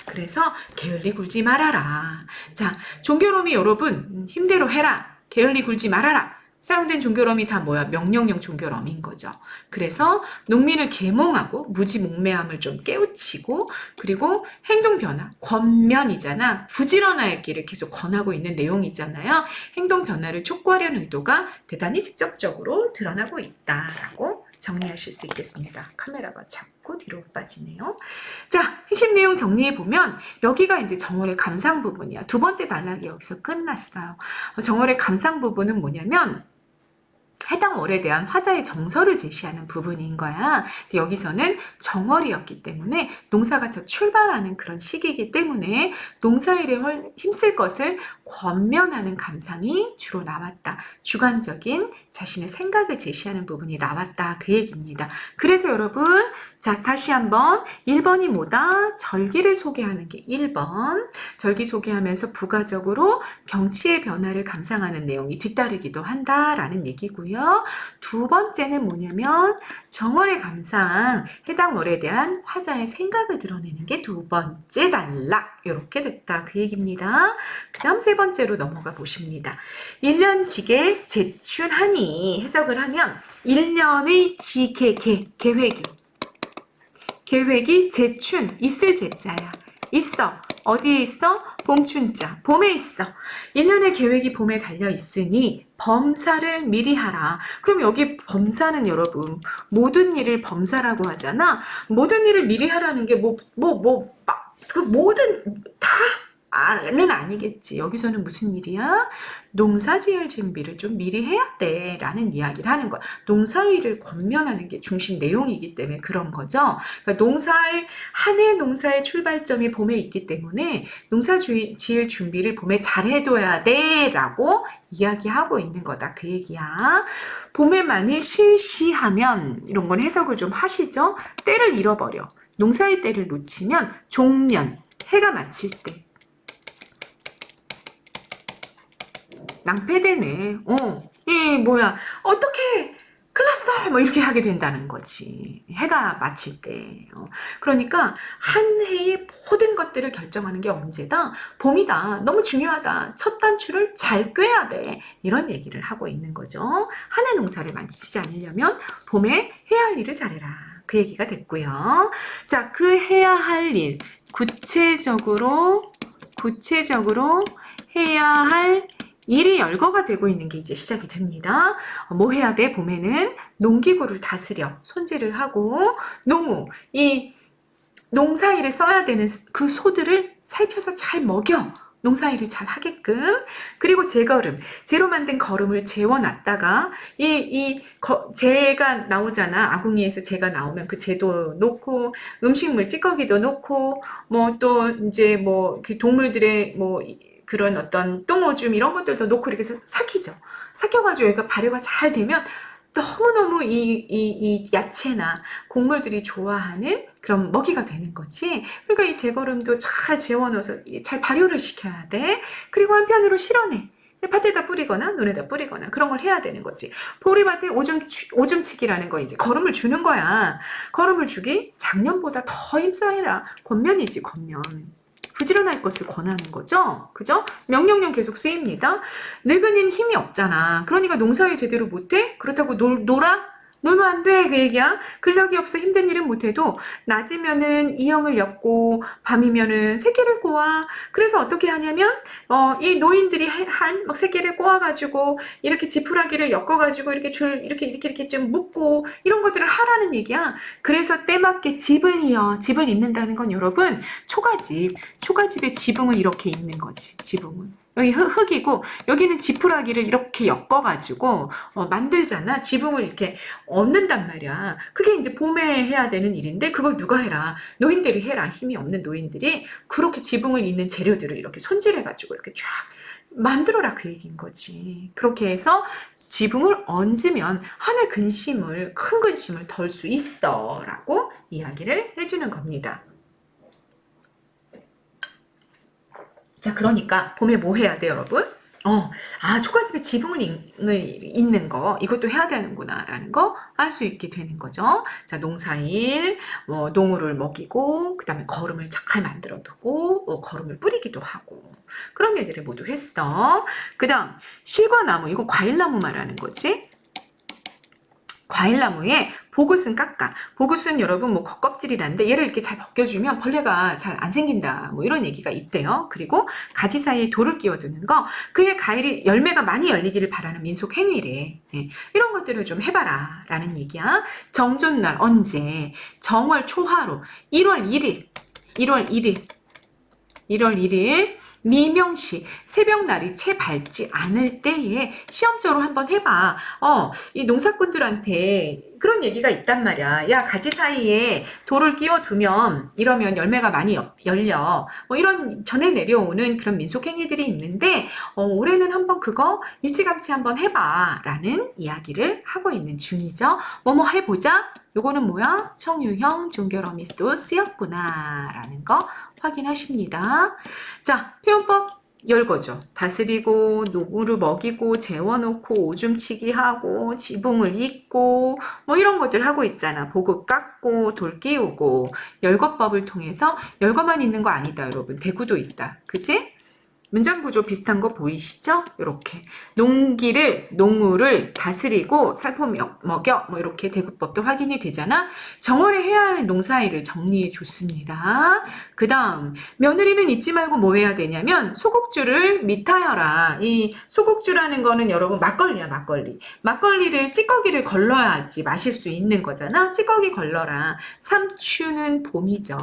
그래서 게을리 굴지 말아라. 자, 종교로미 여러분 힘대로 해라. 게을리 굴지 말아라. 사용된 종교럼이 다 뭐야? 명령형 종교럼인 거죠. 그래서 농민을 계몽하고 무지몽매함을 좀 깨우치고 그리고 행동 변화, 권면이잖아. 부지런할 길을 계속 권하고 있는 내용이잖아요. 행동 변화를 촉구하려는 의도가 대단히 직접적으로 드러나고 있다라고 정리하실 수 있겠습니다. 카메라가 자꾸 뒤로 빠지네요. 자, 핵심 내용 정리해보면 여기가 이제 정월의 감상 부분이야. 두 번째 단락이 여기서 끝났어요. 정월의 감상 부분은 뭐냐면 해당 월에 대한 화자의 정서를 제시하는 부분인 거야. 근데 여기서는 정월이었기 때문에 농사가 첫 출발하는 그런 시기이기 때문에 농사일에 힘쓸 것을 권면하는 감상이 주로 나왔다. 주관적인 자신의 생각을 제시하는 부분이 나왔다. 그 얘기입니다. 그래서 여러분, 자, 다시 한번 1번이 뭐다? 절기를 소개하는 게 1번. 절기 소개하면서 부가적으로 경치의 변화를 감상하는 내용이 뒤따르기도 한다라는 얘기고요. 두 번째는 뭐냐면 정월의 감상, 해당 월에 대한 화자의 생각을 드러내는 게 두 번째 단락. 이렇게 됐다. 그 얘기입니다. 그 다음 세 번째로 넘어가 보십니다. 1년지게 제춘하니 해석을 하면 1년의 계획이 제춘, 있을 제자야. 있어. 어디에 있어? 봄춘자. 봄에 있어. 1년의 계획이 봄에 달려 있으니 범사를 미리 하라. 그럼 여기 범사는 여러분 모든 일을 범사라고 하잖아. 모든 일을 미리 하라는 게 모든 다 는 아니겠지. 여기서는 무슨 일이야? 농사 지을 준비를 좀 미리 해야 돼 라는 이야기를 하는 거야. 농사일을 권면하는 게 중심 내용이기 때문에 그런 거죠. 그러니까 한 해 농사의 출발점이 봄에 있기 때문에 농사 지을 준비를 봄에 잘 해둬야 돼 라고 이야기하고 있는 거다. 그 얘기야. 봄에 만일 실시하면 이런 건 해석을 좀 하시죠. 때를 잃어버려. 농사의 때를 놓치면 종년, 해가 마칠 때 낭패되네. 뭐야. 어떻게 큰일 났어. 뭐 이렇게 하게 된다는 거지. 해가 마칠 때. 그러니까 한 해의 모든 것들을 결정하는 게 언제다? 봄이다. 너무 중요하다. 첫 단추를 잘 꿰야 돼. 이런 얘기를 하고 있는 거죠. 한 해 농사를 만지지 않으려면 봄에 해야 할 일을 잘해라. 그 얘기가 됐고요. 자, 그 해야 할 일. 구체적으로 해야 할 일이 열거가 되고 있는 게 이제 시작이 됩니다. 뭐 해야 돼? 봄에는 농기구를 다스려 손질을 하고 이 농사일에 써야 되는 그 소들을 살펴서 잘 먹여. 농사일을 잘 하게끔. 그리고 재로 만든 거름을 재워놨다가 재가 나오잖아. 아궁이에서 재가 나오면 그 재도 놓고 음식물 찌꺼기도 놓고 뭐 또 이제 뭐 그 동물들의 뭐 그런 어떤 똥오줌 이런 것들도 놓고 이렇게 삭히죠. 삭혀가지고 여기가 발효가 잘 되면 너무너무 이 야채나 곡물들이 좋아하는 그런 먹이가 되는 거지. 그러니까 이 재거름도 잘 재워놓아서 잘 발효를 시켜야 돼. 그리고 한편으로 실어내. 밭에다 뿌리거나 논에다 뿌리거나 그런 걸 해야 되는 거지. 보리밭에 오줌치기라는 거 이제 거름을 주는 거야. 거름을 주기 작년보다 더 힘써해라. 권면이지 권면. 부지런할 것을 권하는 거죠. 그죠? 명령령 계속 쓰입니다. 늙은이는 힘이 없잖아. 그러니까 농사일 제대로 못해? 그렇다고 놀아? 놀면 안 돼. 그 얘기야. 근력이 없어 힘든 일은 못해도 낮이면은 이형을 엮고 밤이면은 새끼를 꼬아. 그래서 어떻게 하냐면 이 노인들이 막 새끼를 꼬아가지고 이렇게 지푸라기를 엮어가지고 이렇게 좀 묶고 이런 것들을 하라는 얘기야. 그래서 때맞게 집을 잇는다는 건 여러분 초가집의 지붕을 이렇게 잇는 거지. 지붕은. 여기 흙이고 여기는 지푸라기를 이렇게 엮어가지고 만들잖아. 지붕을 이렇게 얹는단 말이야. 그게 이제 봄에 해야 되는 일인데 그걸 누가 해라? 노인들이 해라. 힘이 없는 노인들이 그렇게 지붕을 잇는 재료들을 이렇게 손질해가지고 이렇게 쫙 만들어라 그 얘기인 거지. 그렇게 해서 지붕을 얹으면 하늘 큰 근심을 덜 수 있어 라고 이야기를 해주는 겁니다. 자, 그러니까 봄에 뭐 해야 돼, 여러분? 초가집에 지붕을 잇는 거 이것도 해야 되는구나 라는 거 알 수 있게 되는 거죠. 자, 농사일, 농우를 먹이고 그 다음에 거름을 잘 만들어 두고 거름을 뿌리기도 하고 그런 일들을 모두 했어. 그 다음 실과나무, 이거 과일나무 말하는 거지. 과일나무에 보굿은 깎아. 보굿은 여러분 뭐 겉껍질이란데 얘를 이렇게 잘 벗겨주면 벌레가 잘 안 생긴다. 뭐 이런 얘기가 있대요. 그리고 가지 사이에 돌을 끼워두는 거. 그의 열매가 많이 열리기를 바라는 민속 행위래. 이런 것들을 좀 해봐라 라는 얘기야. 정존날 언제? 정월 초하루 1월 1일 미명시 새벽날이 채 밝지 않을 때에 시험적으로 한번 해봐. 이 농사꾼들한테 그런 얘기가 있단 말이야. 야, 가지 사이에 돌을 끼워두면 이러면 열매가 많이 열려. 뭐 이런 전에 내려오는 그런 민속행위들이 있는데 올해는 한번 그거 일찌감치 한번 해봐 라는 이야기를 하고 있는 중이죠. 뭐뭐 해보자. 요거는 뭐야? 청유형 종결어미도 쓰였구나 라는 거 확인하십니다. 자, 표현법 열거죠. 다스리고 농우를 먹이고 재워놓고 오줌치기 하고 지붕을 잇고 뭐 이런 것들 하고 있잖아. 보급 깎고 돌 끼우고 열거법을 통해서 열거만 있는 거 아니다 여러분. 대구도 있다. 그치? 문장 구조 비슷한 거 보이시죠? 이렇게 농우를 다스리고 살포 먹여 뭐 이렇게 대구법도 확인이 되잖아. 정월에 해야 할 농사일을 정리해 줬습니다. 그 다음 며느리는 잊지 말고 뭐 해야 되냐면 소국주를 미타여라. 이 소국주라는 거는 여러분 막걸리야. 막걸리를 찌꺼기를 걸러야지 마실 수 있는 거잖아. 찌꺼기 걸러라. 삼추는 봄이죠.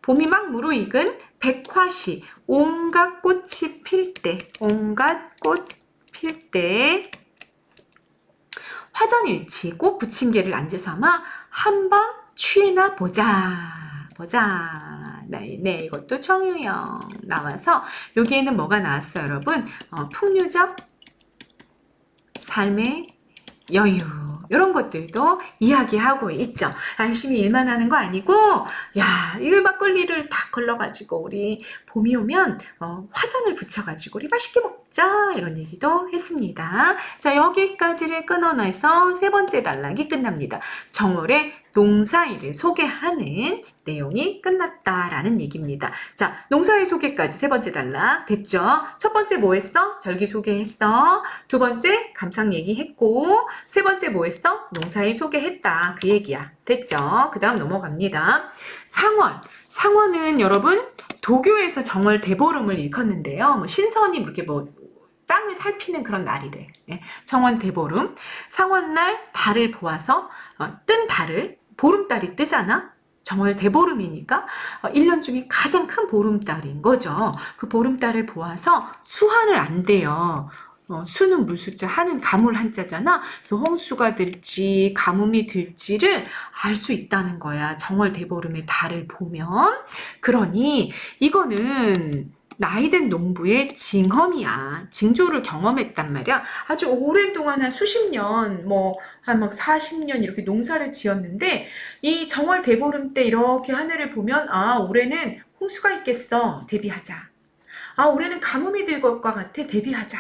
봄이 막 무르익은 백화시, 온갖 꽃이 필 때, 온갖 꽃 필 때, 화전일치, 꽃 부침개를 안주삼아 한방 취해나 보자. 보자. 네, 이것도 청유형 나와서 여기에는 뭐가 나왔어요, 여러분? 풍류적 삶의 여유. 이런 것들도 이야기하고 있죠. 안심히 일만 하는 거 아니고, 야, 이 막걸리를 다 걸러가지고 우리 봄이 오면 화전을 붙여가지고 우리 맛있게 먹자, 이런 얘기도 했습니다. 자, 여기까지를 끊어내서 세 번째 단락이 끝납니다. 정월의 농사일을 소개하는 내용이 끝났다라는 얘기입니다. 자, 농사일 소개까지 세 번째 단락 됐죠? 첫 번째 뭐 했어? 절기 소개했어. 두 번째 감상 얘기했고, 세 번째 뭐 했어? 농사일 소개했다. 그 얘기야. 됐죠? 그 다음 넘어갑니다. 상원. 상원은 여러분 도교에서 정월 대보름을 일컫는데요. 뭐 신선이 이렇게 뭐 땅을 살피는 그런 날이래. 예. 정원 대보름. 상원날 달을 보아서 뜬 달을 보름달이 뜨잖아. 정월 대보름이니까 1년 중에 가장 큰 보름달인 거죠. 그 보름달을 보아서 수한을 안 돼요. 수는 물수자, 한은 가물 한자잖아. 그래서 홍수가 들지 가뭄이 들지를 알 수 있다는 거야. 정월 대보름의 달을 보면. 그러니 이거는 나이든 농부의 징험이야. 징조를 경험했단 말이야. 아주 오랜 동안 한 수십 년, 한 막 40년 이렇게 농사를 지었는데, 이 정월 대보름 때 이렇게 하늘을 보면, 아, 올해는 홍수가 있겠어. 대비하자. 아, 올해는 가뭄이 들 것과 같아. 대비하자.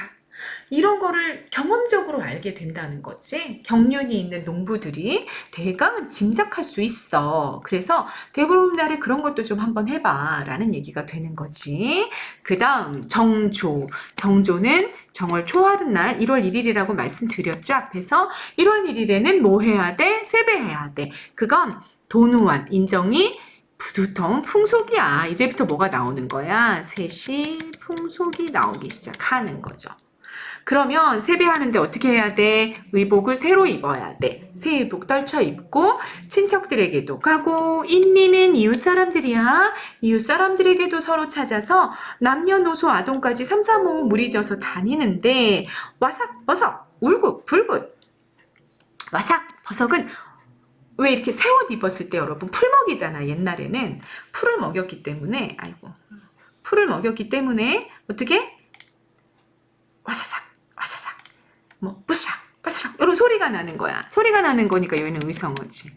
이런 거를 경험적으로 알게 된다는 거지. 경륜이 있는 농부들이 대강은 짐작할 수 있어. 그래서 대보름날에 그런 것도 좀 한번 해봐 라는 얘기가 되는 거지. 그 다음 정조. 정조는 정월 초하룻날 1월 1일이라고 말씀드렸죠. 앞에서 1월 1일에는 뭐 해야 돼? 세배해야 돼. 그건 도누환 인정이 두터운 풍속이야. 이제부터 뭐가 나오는 거야? 셋이 풍속이 나오기 시작하는 거죠. 그러면 세배하는데 어떻게 해야 돼? 의복을 새로 입어야 돼. 새 의복 떨쳐 입고 친척들에게도 가고, 인리는 이웃 사람들이야. 이웃 사람들에게도 서로 찾아서 남녀노소 아동까지 삼삼오오 무리져서 다니는데, 와삭 버석 울긋 불긋. 와삭 버석은 왜 이렇게 새 옷 입었을 때 여러분 풀 먹이잖아. 옛날에는 풀을 먹였기 때문에, 풀을 먹였기 때문에 어떻게? 와사삭 와사삭 뿌시락 뿌시락 이런 소리가 나는 거야. 소리가 나는 거니까 여기는 의성어지.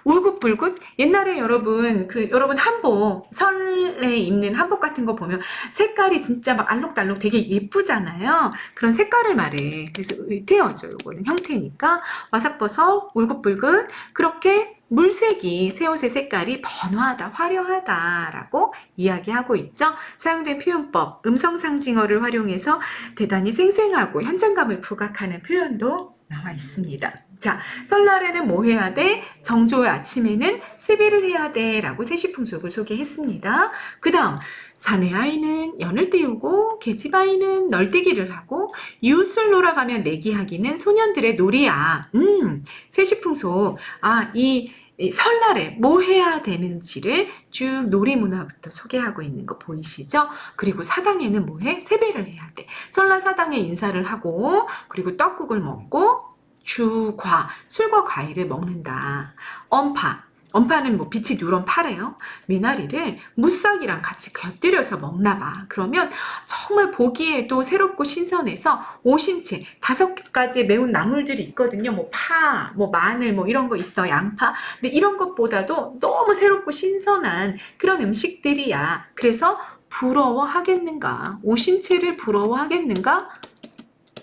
울긋불긋. 옛날에 여러분 여러분 한복, 설에 입는 한복 같은 거 보면 색깔이 진짜 막 알록달록 되게 예쁘잖아요. 그런 색깔을 말해. 그래서 의태어죠. 요거는 형태니까. 와삭버섯 울긋불긋. 그렇게 물색이, 새 옷의 색깔이 번화하다, 화려하다라고 이야기하고 있죠. 사용된 표현법, 음성상징어를 활용해서 대단히 생생하고 현장감을 부각하는 표현도 나와 있습니다. 자, 설날에는 뭐 해야 돼? 정조의 아침에는 세배를 해야 돼 라고 세시풍속을 소개했습니다. 그 다음 산의 아이는 연을 띄우고 계집 아이는 널뛰기를 하고 이웃을 놀아가며 내기하기는 소년들의 놀이야. 세시풍속. 이 설날에 뭐 해야 되는지를 쭉 놀이문화부터 소개하고 있는 거 보이시죠? 그리고 사당에는 뭐 해? 세배를 해야 돼. 설날 사당에 인사를 하고, 그리고 떡국을 먹고, 주과, 술과 과일을 먹는다. 엄파는 뭐 빛이 누런 파래요. 미나리를 무싹이랑 같이 곁들여서 먹나 봐. 그러면 정말 보기에도 새롭고 신선해서 오신채 5가지의 매운 나물들이 있거든요. 뭐 파, 뭐 마늘, 뭐 이런 거 있어. 양파. 근데 이런 것보다도 너무 새롭고 신선한 그런 음식들이야. 그래서 부러워하겠는가? 오신채를 부러워하겠는가?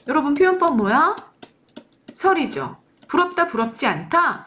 여러분 표현법 뭐야? 설이죠. 부럽다, 부럽지 않다?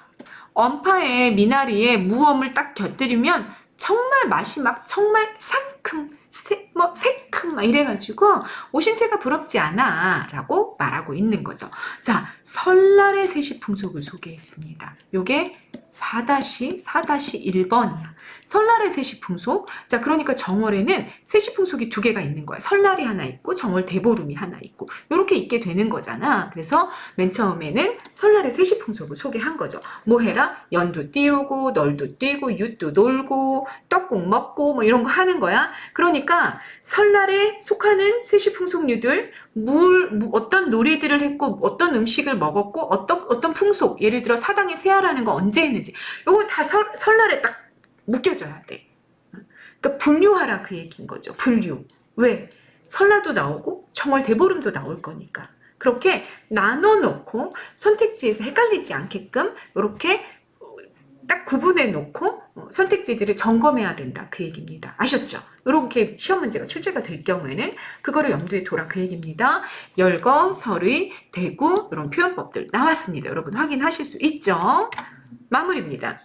엄파에 미나리에 무엄을 딱 곁들이면 정말 맛이 막 정말 상큼, 새큼 막 이래가지고 오신채가 부럽지 않아 라고 말하고 있는 거죠. 자, 설날의 세시풍속을 소개했습니다. 요게 4-4-1번이야. 설날의 세시풍속. 자, 그러니까 정월에는 세시풍속이 두 개가 있는 거야. 설날이 하나 있고 정월 대보름이 하나 있고 이렇게 있게 되는 거잖아. 그래서 맨 처음에는 설날의 세시풍속을 소개한 거죠. 뭐 해라? 연도 띄우고 널도 띄고 윷도 놀고 떡국 먹고 뭐 이런 거 하는 거야. 그러니까 설날에 속하는 세시풍속류들 어떤 놀이들을 했고 어떤 음식을 먹었고 어떤 풍속, 예를 들어 사당에 세아라는 거 언제 했는지 요거 다 설날에 딱 묶여져야 돼. 그러니까 분류하라 그 얘기인 거죠. 분류. 왜? 설날도 나오고 정월 대보름도 나올 거니까. 그렇게 나눠놓고 선택지에서 헷갈리지 않게끔 이렇게 딱 구분해 놓고 선택지들을 점검해야 된다 그 얘기입니다. 아셨죠? 이렇게 시험 문제가 출제가 될 경우에는 그거를 염두에 둬라 그 얘기입니다. 열거, 설의, 대구 이런 표현법들 나왔습니다. 여러분 확인하실 수 있죠? 마무리입니다.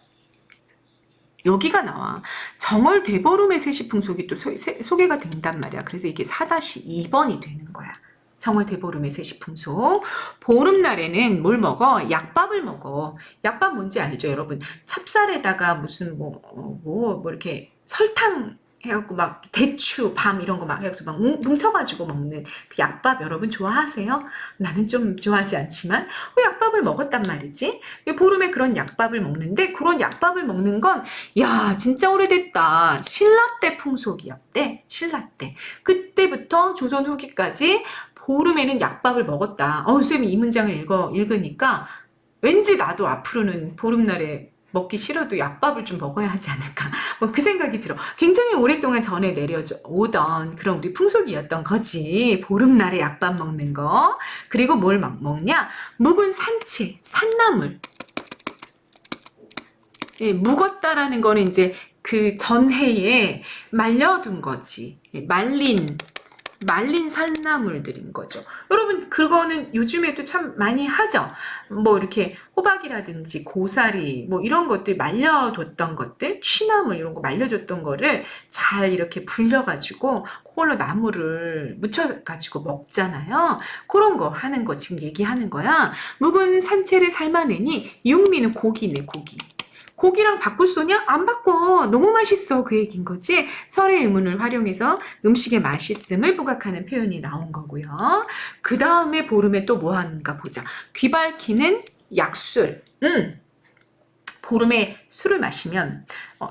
여기가 나와. 정월 대보름의 세시풍속이 또 소개가 된단 말이야. 그래서 이게 4-2번이 되는 거야. 정월 대보름의 세시풍속. 보름날에는 뭘 먹어? 약밥을 먹어. 약밥 뭔지 알죠, 여러분? 찹쌀에다가 무슨 뭐 이렇게 설탕 해갖고 막 대추, 밤 이런 거 막 해갖고 막 뭉쳐가지고 먹는 그 약밥 여러분 좋아하세요? 나는 좀 좋아하지 않지만 그 약밥을 먹었단 말이지. 보름에 그런 약밥을 먹는데 그런 약밥을 먹는 건 야 진짜 오래됐다. 신라 때 풍속이었대. 신라 때. 그때부터 조선 후기까지 보름에는 약밥을 먹었다. 쌤이 이 문장을 읽으니까 왠지 나도 앞으로는 보름날에 먹기 싫어도 약밥을 좀 먹어야 하지 않을까. 뭐 그 생각이 들어. 굉장히 오랫동안 전에 내려오던 그런 우리 풍속이었던 거지. 보름날에 약밥 먹는 거. 그리고 뭘 막 먹냐? 묵은 산채, 산나물. 예, 묵었다라는 거는 이제 그 전해에 말려둔 거지. 예, 말린 산나물들인 거죠. 여러분 그거는 요즘에도 참 많이 하죠. 뭐 이렇게 호박이라든지 고사리 뭐 이런 것들 말려뒀던 것들, 취나물 이런 거 말려줬던 거를 잘 이렇게 불려가지고 그걸로 나물을 무쳐가지고 먹잖아요. 그런 거 하는 거 지금 얘기하는 거야. 묵은 산채를 삶아내니 육미는 고기네 고기. 고기랑 바꿀 쏘냐? 안 바꿔. 너무 맛있어. 그 얘기인 거지. 설의 의문을 활용해서 음식의 맛있음을 부각하는 표현이 나온 거고요. 그 다음에 보름에 또 뭐 하는가 보자. 귀 밝히는 약술. 보름에 술을 마시면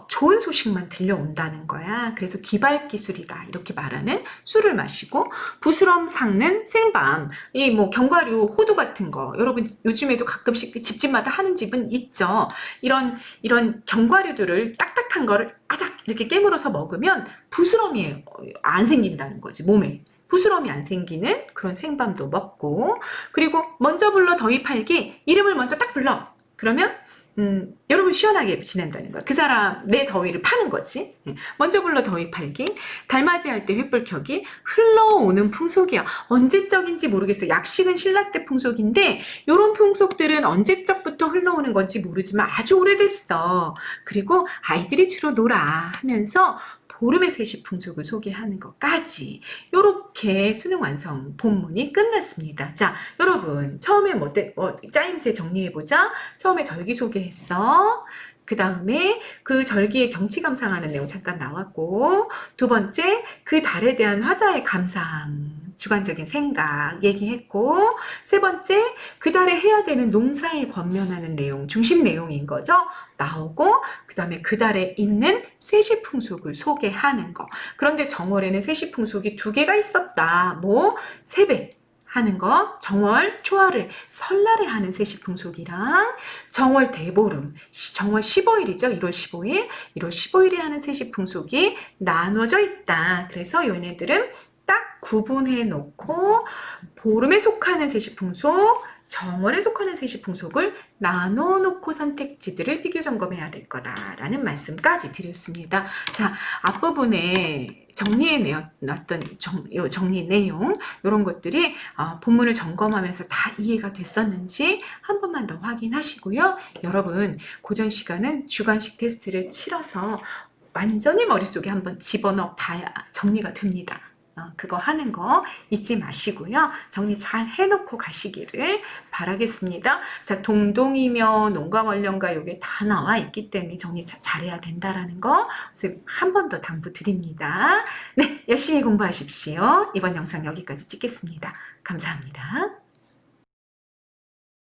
좋은 소식만 들려온다는 거야. 그래서 귀발기술이다 이렇게 말하는 술을 마시고 부스럼 삭는 생밤, 이 뭐 견과류, 호두 같은 거 여러분 요즘에도 가끔씩 집집마다 하는 집은 있죠. 이런 견과류들을 딱딱한 거를 아닥 이렇게 깨물어서 먹으면 부스럼이 안 생긴다는 거지 몸에. 부스럼이 안 생기는 그런 생밤도 먹고 그리고 먼저 불러 더위 팔기 이름을 먼저 딱 불러. 그러면 여러분 시원하게 지낸다는 거야. 그 사람 내 더위를 파는 거지. 먼저 불러 더위 팔기, 달맞이 할 때 횃불 켜기, 흘러오는 풍속이야. 언제적인지 모르겠어. 약식은 신라 때 풍속인데 이런 풍속들은 언제적부터 흘러오는 건지 모르지만 아주 오래됐어. 그리고 아이들이 주로 놀아 하면서 보름의 세시풍속을 소개하는 것까지 이렇게 수능 완성 본문이 끝났습니다. 자, 여러분 처음에 짜임새 정리해보자. 처음에 절기 소개했어. 그 다음에 그 절기의 경치 감상하는 내용 잠깐 나왔고 두 번째 그 달에 대한 화자의 감상 주관적인 생각 얘기했고 세 번째 그 달에 해야 되는 농사일 권면하는 내용 중심 내용인 거죠. 나오고 그 다음에 그 달에 있는 세시풍속을 소개하는 거. 그런데 정월에는 세시풍속이 두 개가 있었다. 뭐 세배 하는 거, 정월 초하를 설날에 하는 세시풍속이랑 정월 대보름, 정월 15일이죠. 1월 15일, 1월 15일에 하는 세시풍속이 나눠져 있다. 그래서 얘네들은 딱 구분해 놓고 보름에 속하는 세시풍속, 정월에 속하는 세시풍속을 나눠놓고 선택지들을 비교 점검해야 될 거다라는 말씀까지 드렸습니다. 자, 앞부분에 정리해놨던 정리 내용 이런 것들이 본문을 점검하면서 다 이해가 됐었는지 한 번만 더 확인하시고요. 여러분 고전 시간은 주관식 테스트를 치러서 완전히 머릿속에 한번 집어넣어 봐야 정리가 됩니다. 그거 하는 거 잊지 마시고요. 정리 잘 해놓고 가시기를 바라겠습니다. 자, 동동이며 농가 관련가 요게 다 나와 있기 때문에 정리 잘해야 된다라는 거 선생님 한 번 더 당부 드립니다. 네, 열심히 공부하십시오. 이번 영상 여기까지 찍겠습니다. 감사합니다.